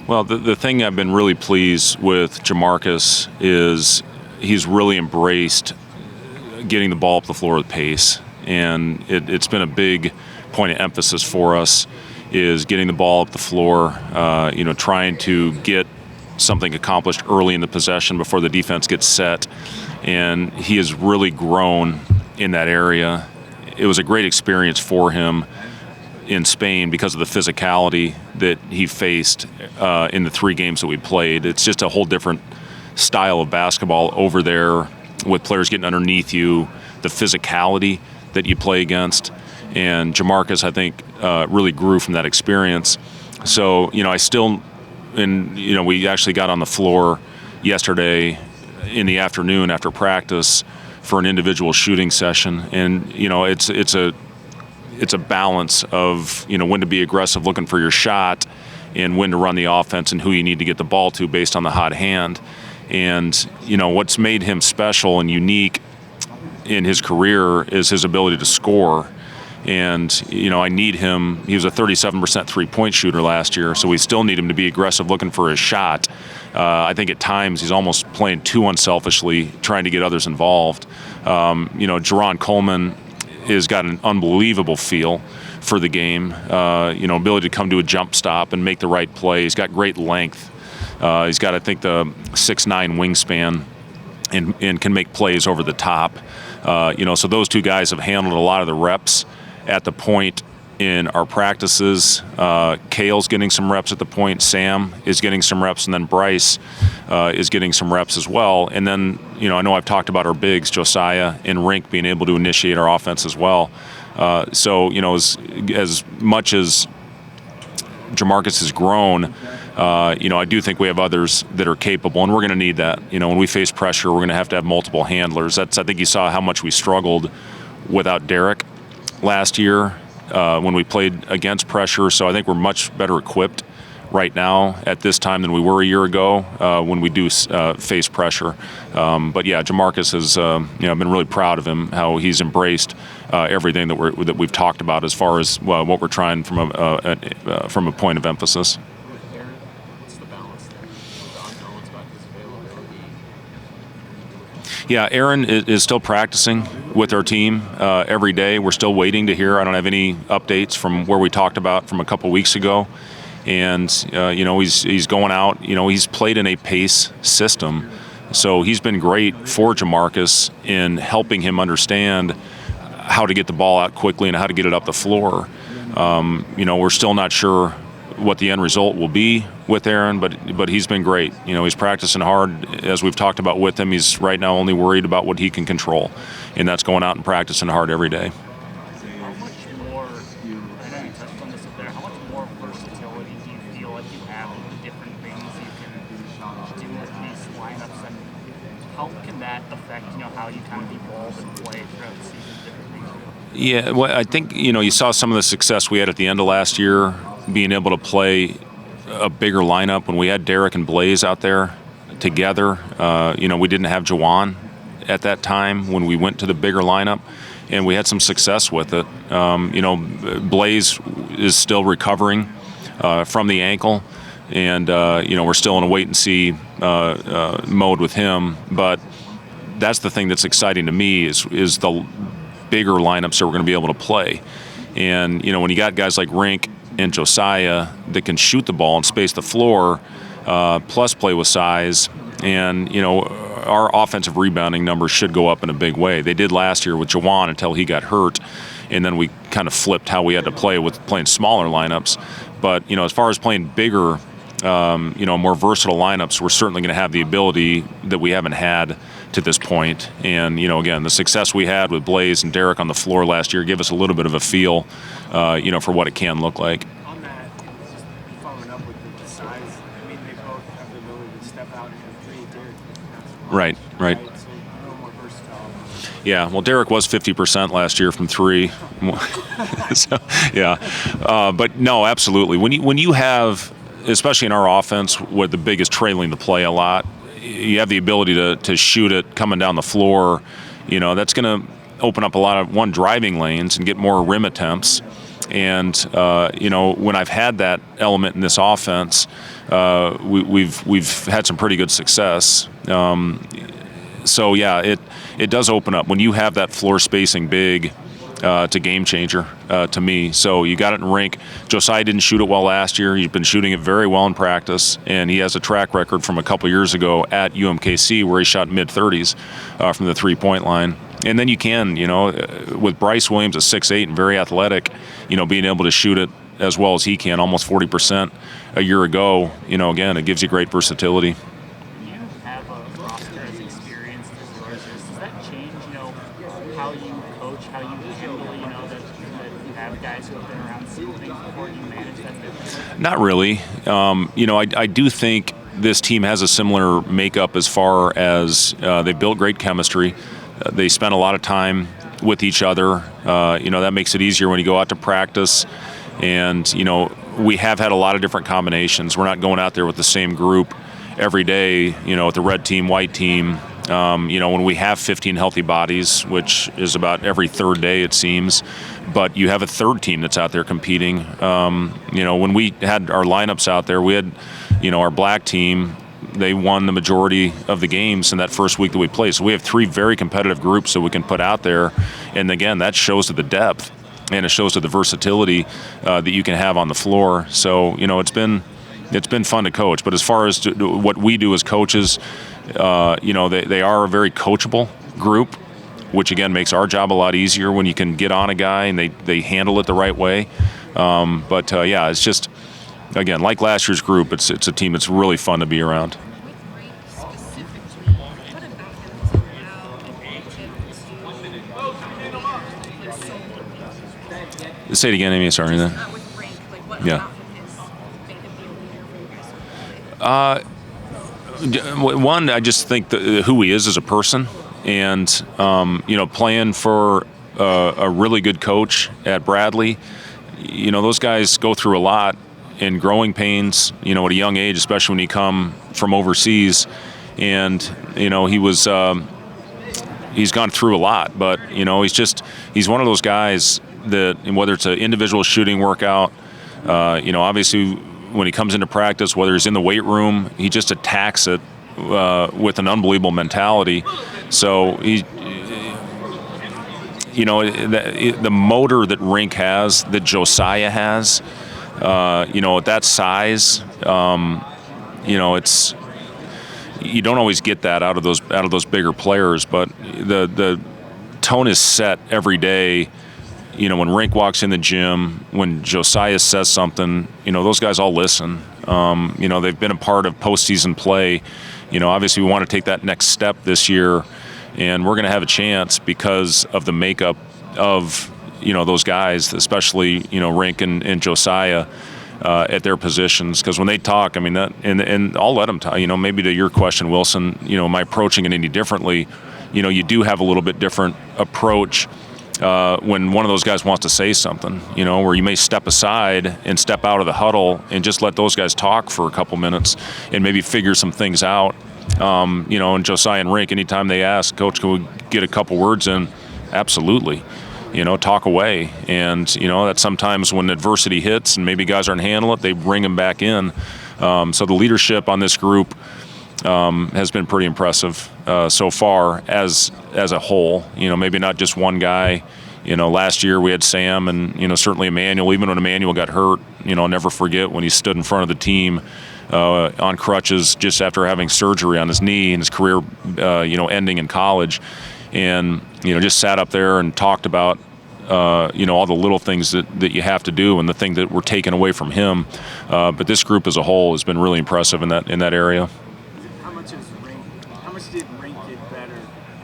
Well, the thing I've been really pleased with Jamarcus is he's really embraced getting the ball up the floor with pace. And it's been a big point of emphasis for us is getting the ball up the floor, trying to get something accomplished early in the possession before the defense gets set. And he has really grown in that area. It was a great experience for him in Spain because of the physicality that he faced in the 3 games that we played. It's just a whole different style of basketball over there with players getting underneath you, the physicality that you play against. And Jamarcus, I think, really grew from that experience. So, we actually got on the floor yesterday in the afternoon after practice for an individual shooting session. And, it's a balance of, when to be aggressive looking for your shot and when to run the offense and who you need to get the ball to based on the hot hand. And, what's made him special and unique in his career is his ability to score. And, I need him. He was a 37% three-point shooter last year, so we still need him to be aggressive looking for his shot. I think at times he's almost playing too unselfishly, trying to get others involved. Jawan Coleman has got an unbelievable feel for the game, ability to come to a jump stop and make the right play. He's got great length. He's got, I think, the 6'9" wingspan and can make plays over the top. So those 2 guys have handled a lot of the reps at the point in our practices. Kale's getting some reps at the point. Sam is getting some reps, and then Bryce is getting some reps as well. And then, I know I've talked about our bigs, Josiah and Rink, being able to initiate our offense as well. As much as Jamarcus has grown, I do think we have others that are capable, and we're going to need that. When we face pressure, we're going to have multiple handlers. I think you saw how much we struggled without Derek last year when we played against pressure. So I think we're much better equipped right now at this time than we were a year ago when we do face pressure. But yeah, Jamarcus has, I've been really proud of him, how he's embraced everything that we've talked about as far as what we're trying from a point of emphasis. What's the balance there? The unknowns about his availability. Yeah, Aaron is still practicing with our team every day. We're still waiting to hear. I don't have any updates from where we talked about from a couple weeks ago. And, he's going out. He's played in a pace system. So he's been great for Jamarcus in helping him understand how to get the ball out quickly and how to get it up the floor. We're still not sure what the end result will be with Aaron, but he's been great. He's practicing hard, as we've talked about with him. He's right now only worried about what he can control, and that's going out and practicing hard every day. How much more, I know you touched on this up there, how much more versatility do you feel like you have in the different things you can do with these lineups, and how can that affect, how you kind of evolve and play throughout the season, different things? Yeah, well, I think, you saw some of the success we had at the end of last year, being able to play a bigger lineup when we had Derek and Blaze out there together. We didn't have Jawan at that time when we went to the bigger lineup, and we had some success with it. Blaze is still recovering from the ankle, and we're still in a wait-and-see mode with him. But that's the thing that's exciting to me is the bigger lineups that we're going to be able to play. And, when you got guys like Rink and Josiah that can shoot the ball and space the floor, plus play with size, and, our offensive rebounding numbers should go up in a big way. They did last year with Jawan until he got hurt, and then we kind of flipped how we had to play with playing smaller lineups. But, as far as playing bigger, more versatile lineups, we're certainly going to have the ability that we haven't had to this point. And, again, the success we had with Blaze and Derek on the floor last year gave us a little bit of a feel, for what it can look like. On that, just following up with the size, they both have the ability to step out and create Derek. Right. So a little more versatile. Yeah, well, Derek was 50% last year from 3. So, yeah. But no, absolutely. When you have, especially in our offense, where the big is trailing the play a lot, you have the ability to shoot it coming down the floor. That's going to open up a lot of driving lanes and get more rim attempts. And when I've had that element in this offense, we've had some pretty good success. So yeah, it does open up when you have that floor spacing big. It's a game changer to me. So you got it in rink. Josiah didn't shoot it well last year. He's been shooting it very well in practice, and he has a track record from a couple years ago at UMKC where he shot mid-30s from the three-point line. And then you can, with Bryce Williams at 6'8" and very athletic, being able to shoot it as well as he can, almost 40% a year ago, again, it gives you great versatility. You have a roster as experienced as yours is. Does that change, how you coach, how you handle, that you have guys who have been around seeing things before you manage that differently? Not really. I do think this team has a similar makeup as far as they built great chemistry. They spend a lot of time with each other. That makes it easier when you go out to practice. And, we have had a lot of different combinations. We're not going out there with the same group every day, with the red team, white team. When we have 15 healthy bodies, which is about every third day, it seems, but you have a third team that's out there competing. When we had our lineups out there, we had, our black team, they won the majority of the games in that first week that we played. So we have three very competitive groups that we can put out there. And again, that shows to the depth and it shows to the versatility that you can have on the floor. So, it's been fun to coach. But as far as what we do as coaches, they are a very coachable group, which again makes our job a lot easier when you can get on a guy and they handle it the right way. It's just, again, like last year's group, it's a team that's really fun to be around. Say it again, Amy. Sorry. Yeah. One, I just think who he is as a person, and playing for a really good coach at Bradley. Those guys go through a lot in growing pains. At a young age, especially when you come from overseas, and he's gone through a lot. But he's one of those guys that, whether it's an individual shooting workout, obviously when he comes into practice, whether he's in the weight room, he just attacks it with an unbelievable mentality. So the motor that Rink has, that Josiah has, at that size, it's, you don't always get that out of those bigger players, but the tone is set every day. When Rink walks in the gym, when Josiah says something, those guys all listen. They've been a part of postseason play. Obviously we want to take that next step this year, and we're going to have a chance because of the makeup of, those guys, especially, Rink and Josiah at their positions. Because when they talk, and I'll let them talk. Maybe to your question, Wilson, am I approaching it any differently? You do have a little bit different approach when one of those guys wants to say something, where you may step aside and step out of the huddle and just let those guys talk for a couple minutes and maybe figure some things out. And Josiah and Rink, anytime they ask, Coach, can we get a couple words in? Absolutely. Talk away. And, that sometimes when adversity hits and maybe guys aren't handling it, they bring them back in. So the leadership on this group has been pretty impressive so far as a whole. Maybe not just one guy. Last year we had Sam and, certainly Emmanuel. Even when Emmanuel got hurt, I'll never forget when he stood in front of the team on crutches just after having surgery on his knee and his career, ending in college. And, just sat up there and talked about, all the little things that you have to do and the thing that were taken away from him. But this group as a whole has been really impressive in that area. How much did Rink get better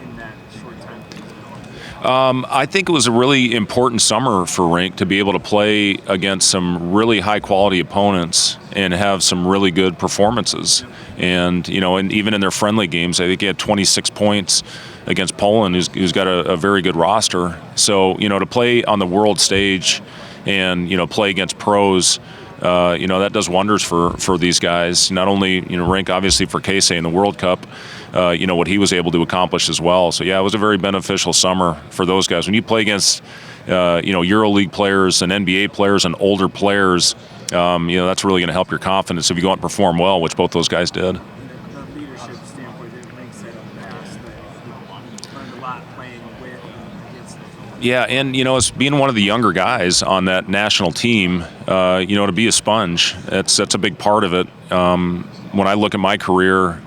in that short time? I think it was a really important summer for Rink to be able to play against some really high-quality opponents and have some really good performances. And, and even in their friendly games, I think he had 26 points against Poland, who's got a very good roster. So, to play on the world stage and, play against pros, that does wonders for these guys. Not only, Rink obviously for Casey in the World Cup, what he was able to accomplish as well. So, it was a very beneficial summer for those guys. When you play against, EuroLeague players and NBA players and older players, that's really going to help your confidence if you go out and perform well, which both those guys did. The leadership standpoint that Rink said in the past, that learned a lot playing with and against them. Yeah, and, as being one of the younger guys on that national team, to be a sponge, that's a big part of it. When I look at my career,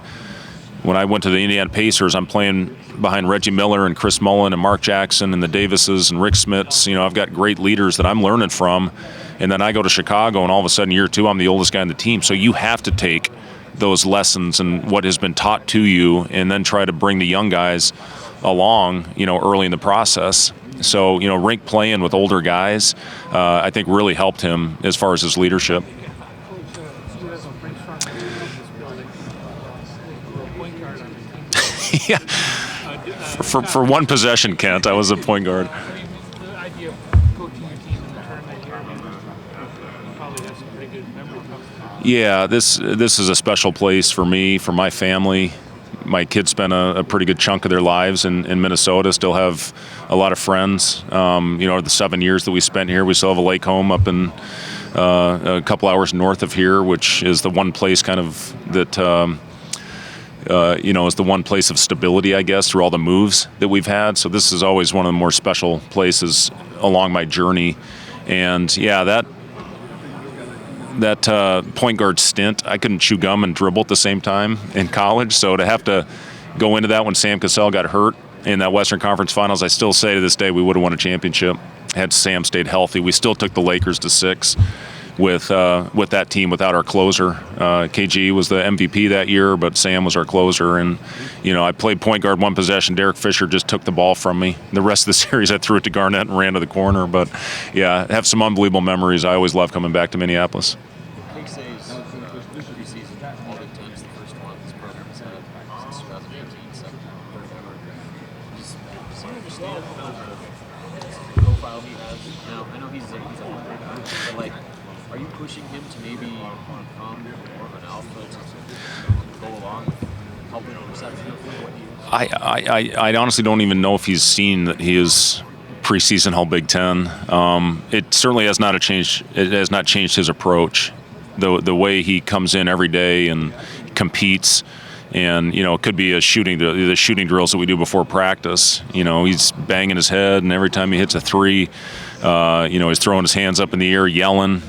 when I went to the Indiana Pacers, I'm playing behind Reggie Miller and Chris Mullen and Mark Jackson and the Davises and Rick Smits. I've got great leaders that I'm learning from. And then I go to Chicago, and all of a sudden, year 2, I'm the oldest guy on the team. So you have to take those lessons and what has been taught to you and then try to bring the young guys along, early in the process. So, Rink playing with older guys, I think really helped him as far as his leadership. Yeah. For one possession, Kent, I was a point guard. The idea of coaching your team in the tournament here, probably has some pretty good memories. Yeah, this is a special place for me, for my family. My kids spent a pretty good chunk of their lives in Minnesota, still have a lot of friends. The 7 years that we spent here, we still have a lake home up in a couple hours north of here, which is the one place kind of that, is the one place of stability, I guess, through all the moves that we've had. So this is always one of the more special places along my journey. And, yeah, that point guard stint, I couldn't chew gum and dribble at the same time in college. So to have to go into that when Sam Cassell got hurt in that Western Conference Finals, I still say to this day we would have won a championship had Sam stayed healthy. We still took the Lakers to 6 with that team without our closer. KG was the MVP that year, but Sam was our closer. And, I played point guard one possession. Derek Fisher just took the ball from me. The rest of the series, I threw it to Garnett and ran to the corner. But, yeah, I have some unbelievable memories. I always love coming back to Minneapolis. Casey's preseason All Big Ten is the first one this program has had since 2018. So, just understand the profile he has. Now, I know he's a hungry guy, but are you pushing him to maybe become more of an alpha to go along with helping reception of what he is? I honestly don't even know if he's seen that he is preseason All Big Ten. It certainly has not changed. It has not changed his approach. The way he comes in every day and competes, and it could be the shooting drills that we do before practice. He's banging his head, and every time he hits a three, he's throwing his hands up in the air, yelling.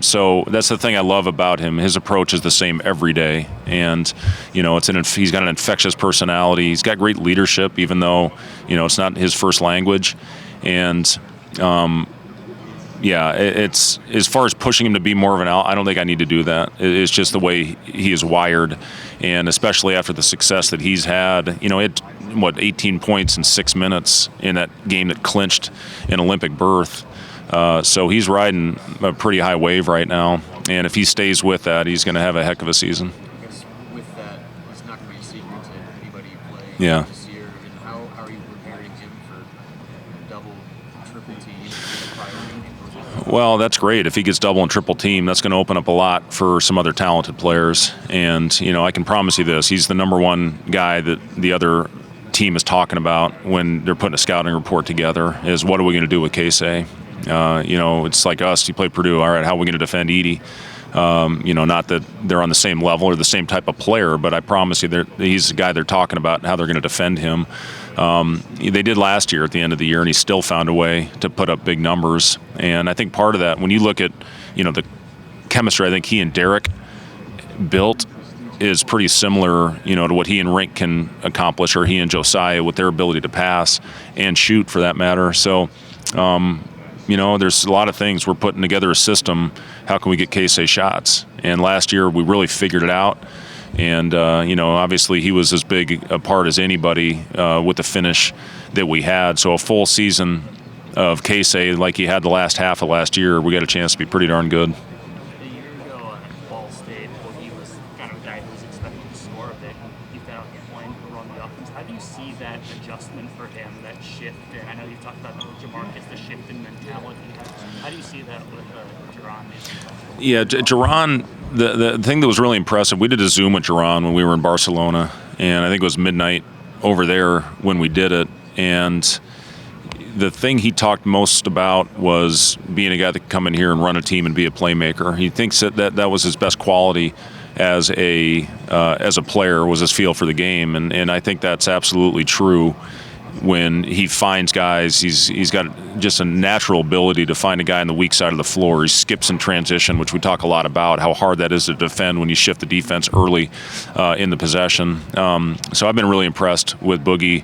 So that's the thing I love about him. His approach is the same every day, and he's got an infectious personality. He's got great leadership, even though it's not his first language, and it's as far as pushing him to be more of an out, I don't think I need to do that. It's just the way he is wired, and especially after the success that he's had. 18 points in 6 minutes in that game that clinched an Olympic berth. So he's riding a pretty high wave right now, and if he stays with that, he's going to have a heck of a season. I guess with that, it's not going to be a secret to anybody you play this year. And how are you preparing him for double, triple team priority? Well, that's great. If he gets double and triple team, that's going to open up a lot for some other talented players. And, I can promise you this, he's the number one guy that the other team is talking about when they're putting a scouting report together is what are we going to do with Casey? It's like us. You play Purdue. All right, how are we going to defend Edey? Not that they're on the same level or the same type of player, but I promise you he's the guy they're talking about and how they're going to defend him. They did last year at the end of the year, and he still found a way to put up big numbers. And I think part of that, when you look at, the chemistry I think he and Derek built is pretty similar, to what he and Rink can accomplish, or he and Josiah with their ability to pass and shoot for that matter. So, there's a lot of things. We're putting together a system. How can we get Casey shots? And last year we really figured it out. And, obviously he was as big a part as anybody with the finish that we had. So a full season of Casey like he had the last half of last year, we got a chance to be pretty darn good. A year ago at Ball State, when he was kind of a guy who's expected to score a bit. You've got playing run the offense. How do you see that adjustment for him, that shift? And I know you've talked about Jamarcus, the shift in mentality. How do you see that with Jawan? Yeah, Jawan, the thing that was really impressive, we did a Zoom with Jawan when we were in Barcelona, and I think it was midnight over there when we did it. And the thing he talked most about was being a guy that could come in here and run a team and be a playmaker. He thinks that was his best quality as a player, was his feel for the game, and I think that's absolutely true. When he finds guys, he's got just a natural ability to find a guy on the weak side of the floor. He skips in transition, which we talk a lot about, how hard that is to defend when you shift the defense early in the possession. So I've been really impressed with Boogie,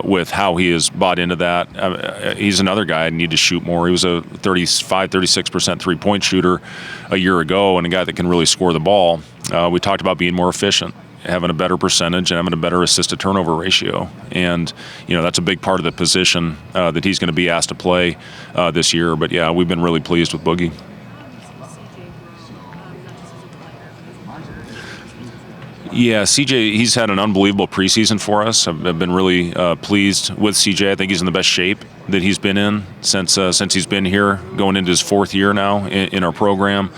with how he has bought into that. He's another guy I need to shoot more. He was a 36% three-point shooter a year ago, and a guy that can really score the ball. We talked about being more efficient, having a better percentage and having a better assist-to-turnover ratio. And, that's a big part of the position that he's going to be asked to play this year. But, yeah, we've been really pleased with Boogie. Yeah, CJ, he's had an unbelievable preseason for us. I've been really pleased with CJ. I think he's in the best shape that he's been in since he's been here, going into his fourth year now in our program.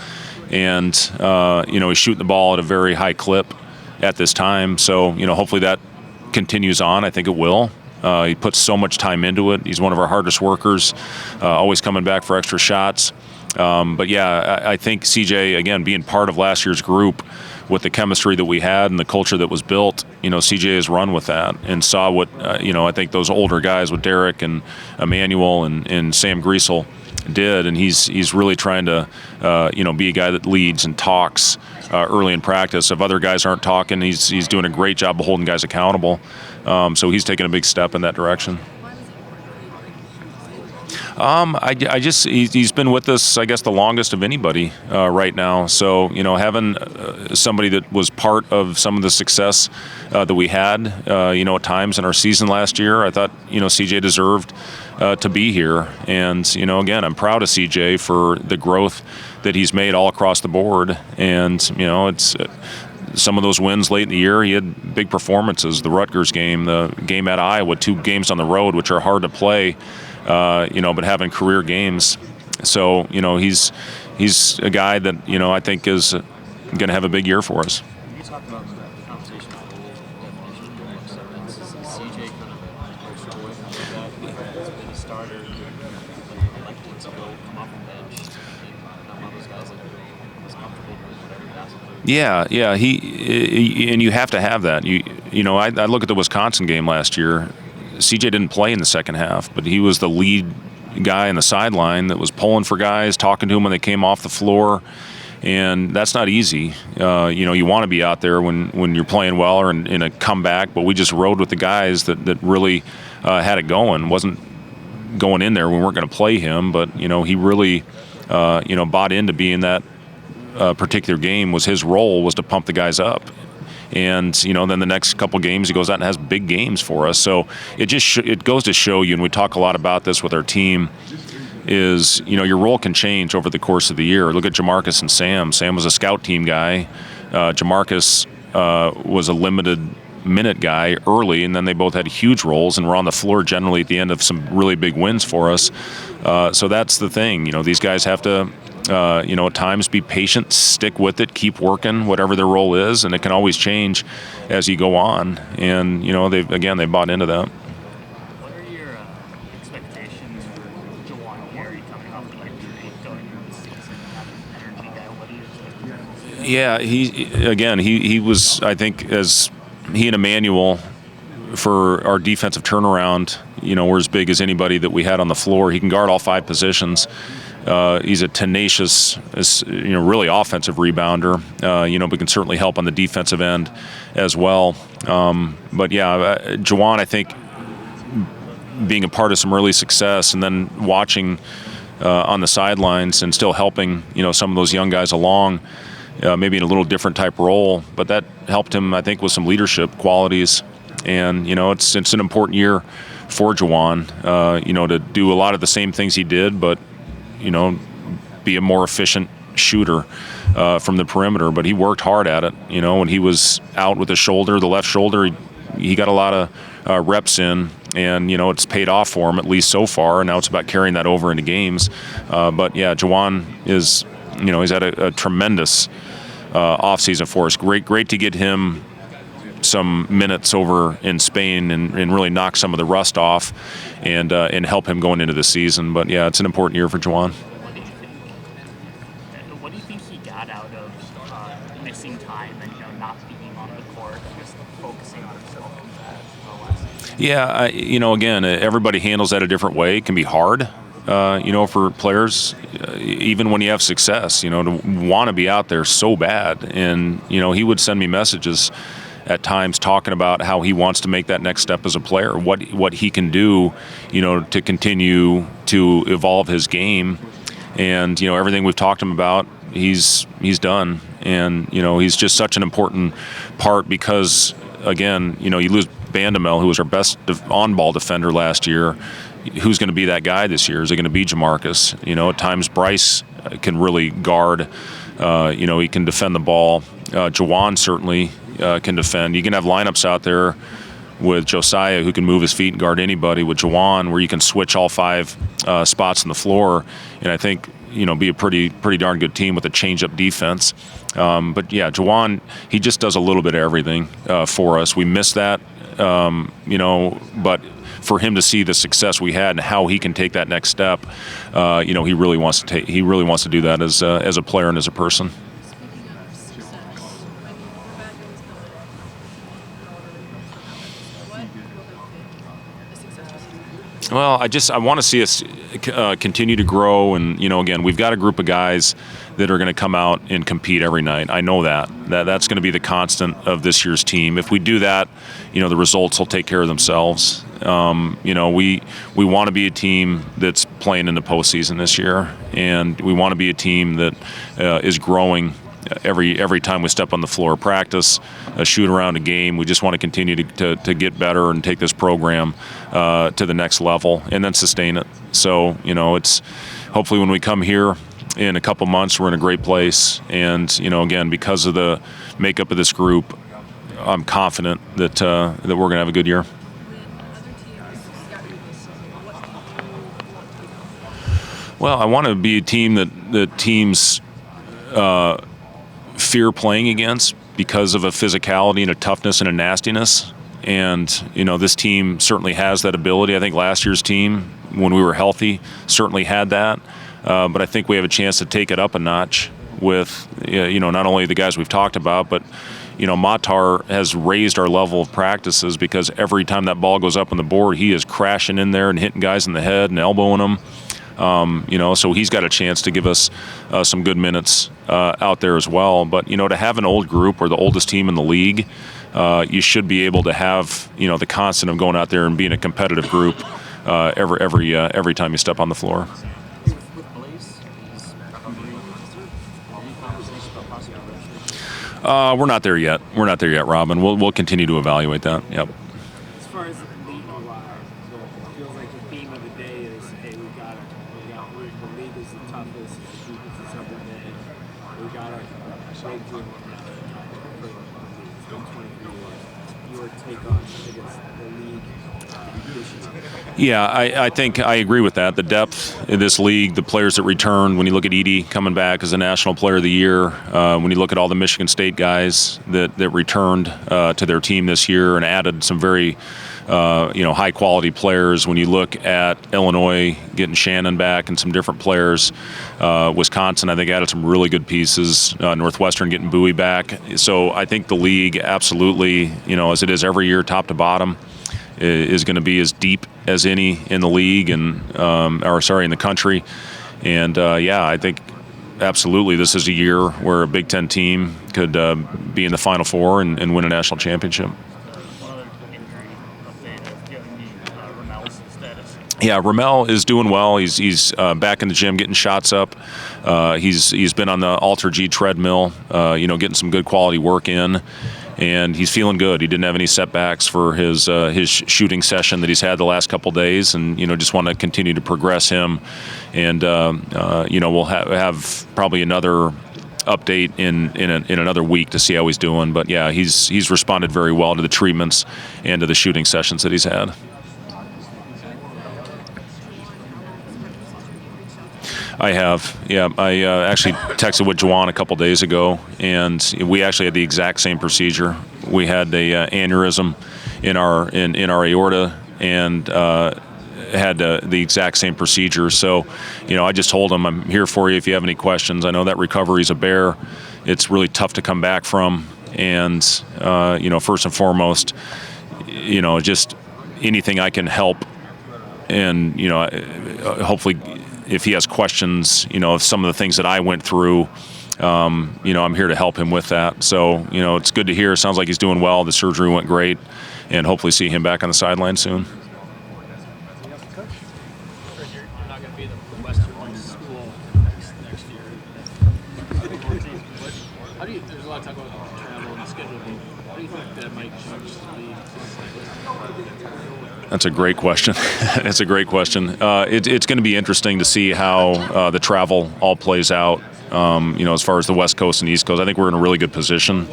And, he's shooting the ball at a very high clip at this time. So, hopefully that continues on. I think it will. He puts so much time into it. He's one of our hardest workers, always coming back for extra shots. But, yeah, I think CJ, again, being part of last year's group with the chemistry that we had and the culture that was built, CJ has run with that and saw what, I think those older guys with Derek and Emmanuel and Sam Griesel did, and he's really trying to be a guy that leads and talks early in practice. If other guys aren't talking, he's doing a great job of holding guys accountable. So he's taking a big step in that direction. He's been with us, I guess, the longest of anybody right now. So, having somebody that was part of some of the success that we had, at times in our season last year, I thought, CJ deserved to be here. And, again, I'm proud of CJ for the growth that he's made all across the board. And, it's some of those wins late in the year, he had big performances. The Rutgers game, the game at Iowa, 2 games on the road, which are hard to play. But having career games. So, he's a guy that, I think is going to have a big year for us. You talked about the conversation of the definition of acceptance. Is CJ kind of a poster boy for that? He's been a starter, like to go come off the bench, and not one of those guys that is comfortable with whatever passing. Yeah, and you have to have that. I look at the Wisconsin game last year. CJ didn't play in the second half, but he was the lead guy on the sideline that was pulling for guys, talking to them when they came off the floor, and that's not easy. You want to be out there when you're playing well or in a comeback, but we just rode with the guys that really had it going. Wasn't going in there, we weren't going to play him, but he really bought into being that particular game. Was his role was to pump the guys up. And then the next couple games he goes out and has big games for us. So it just it goes to show you, and we talk a lot about this with our team, is your role can change over the course of the year. Look at Jamarcus and Sam. Sam was a scout team guy. Jamarcus was a limited minute guy early, and then they both had huge roles and were on the floor generally at the end of some really big wins for us. So that's the thing. These guys have to at times be patient, stick with it, keep working, whatever their role is, and it can always change as you go on. And, they bought into that. What are your expectations for Jawan Gary coming off the injury, going into the season, having an energy guy? What do you expect? Yeah, he was, I think, as he and Emmanuel, for our defensive turnaround, we're as big as anybody that we had on the floor. He can guard all 5 positions. He's a tenacious, really offensive rebounder, but can certainly help on the defensive end as well. But yeah, Jawan, I think, being a part of some early success and then watching on the sidelines and still helping, some of those young guys along, maybe in a little different type role, but that helped him, I think, with some leadership qualities. And, it's an important year for Jawan, to do a lot of the same things he did, but be a more efficient shooter from the perimeter, but he worked hard at it. When he was out with the left shoulder, he got a lot of reps in, and it's paid off for him, at least so far. And now it's about carrying that over into games. But yeah, Jawan is, he's had a tremendous offseason for us. Great to get him some minutes over in Spain and really knock some of the rust off and help him going into the season. But yeah, it's an important year for Jawan. What do you think he got out of missing time and not being on the court, just focusing on himself? Yeah, again, everybody handles that a different way. It can be hard, for players, even when you have success, to want to be out there so bad. And, he would send me messages at times talking about how he wants to make that next step as a player, what he can do, to continue to evolve his game. And, everything we've talked to him about, he's done. And, he's just such an important part because, again, you lose Bandamel, who was our best on-ball defender last year. Who's going to be that guy this year? Is it going to be Jamarcus? At times Bryce can really guard. He can defend the ball. Jawan certainly can defend. You can have lineups out there with Josiah who can move his feet and guard anybody. With Jawan, where you can switch all 5 spots on the floor, and I think be a pretty darn good team with a change-up defense. But yeah, Jawan, he just does a little bit of everything for us. We miss that, but for him to see the success we had and how he can take that next step, he really wants to do that as a player and as a person. Well, I want to see us continue to grow, and again, we've got a group of guys that are going to come out and compete every night. I know that's going to be the constant of this year's team. If we do that, the results will take care of themselves. We want to be a team that's playing in the postseason this year, and we want to be a team that is growing every time we step on the floor. Practice, a shoot around, a game. We just want to continue to get better and take this program to the next level and then sustain it. So, it's hopefully when we come here in a couple months, we're in a great place. And, again, because of the makeup of this group, I'm confident that we're going to have a good year. Well, I want to be a team that teams fear playing against because of a physicality and a toughness and a nastiness. And, this team certainly has that ability. I think last year's team, when we were healthy, certainly had that. But I think we have a chance to take it up a notch with, not only the guys we've talked about, but, Matar has raised our level of practices because every time that ball goes up on the board, he is crashing in there and hitting guys in the head and elbowing them. So he's got a chance to give us some good minutes out there as well. But, to have an old group or the oldest team in the league, you should be able to have, the constant of going out there and being a competitive group every time you step on the floor. With Blaze, he's probably any conversation about possible redshirt? We're not there yet. Robin. We'll continue to evaluate that. Yep. As far as the league, it feels like the theme of the day is, hey, the league is the toughest, the defense is up in day. We got to break through it's been 23 years. Your take on, the league this year? Yeah, I think I agree with that. The depth in this league, the players that returned, when you look at Edey coming back as a National Player of the Year, when you look at all the Michigan State guys that returned to their team this year and added some very high-quality players. When you look at Illinois getting Shannon back and some different players, Wisconsin, I think, added some really good pieces. Northwestern getting Bowie back. So I think the league absolutely, as it is every year, top to bottom, is going to be as deep as any in the league and in the country. And I think absolutely this is a year where a Big Ten team could be in the Final Four and win a national championship. One other injury update of giving me Ramel's status. Yeah, Ramel is doing well. He's back in the gym getting shots up. He's been on the Alter G treadmill, getting some good quality work in. and he's feeling good. He didn't have any setbacks for his shooting session that he's had the last couple days, and just want to continue to progress him. And we'll have probably another update in another week to see how he's doing. But yeah, he's responded very well to the treatments and to the shooting sessions that he's had. I have, yeah. I actually texted with Jawan a couple days ago, and we actually had the exact same procedure. We had a aneurysm in our aorta, and had the exact same procedure. So, I just told him, I'm here for you if you have any questions. I know that recovery's a bear. It's really tough to come back from, and first and foremost, just anything I can help, and hopefully, if he has questions, of some of the things that I went through, I'm here to help him with that. So, it's good to hear. Sounds like he's doing well. The surgery went great, and hopefully see him back on the sideline soon. You're not going to be the Western school next year. There's a lot of talk about travel and scheduling. How do you think that might change the league? That's a great question. It's a great question. It's going to be interesting to see how the travel all plays out. As far as the West Coast and East Coast, I think we're in a really good position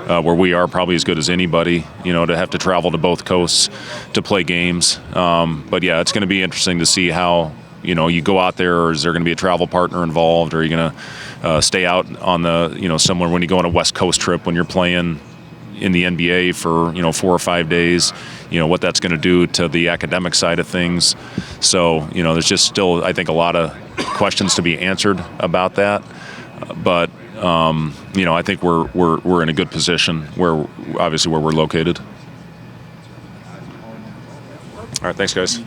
where we are probably as good as anybody. To have to travel to both coasts to play games. But yeah, it's going to be interesting to see how you go out there. Or is there going to be a travel partner involved? Or are you going to stay out on the similar when you go on a West Coast trip when you're playing in the NBA for 4 or 5 days, what that's going to do to the academic side of things. So there's just still, I think, a lot of questions to be answered about that. But I think we're in a good position where we're located. All right, thanks guys.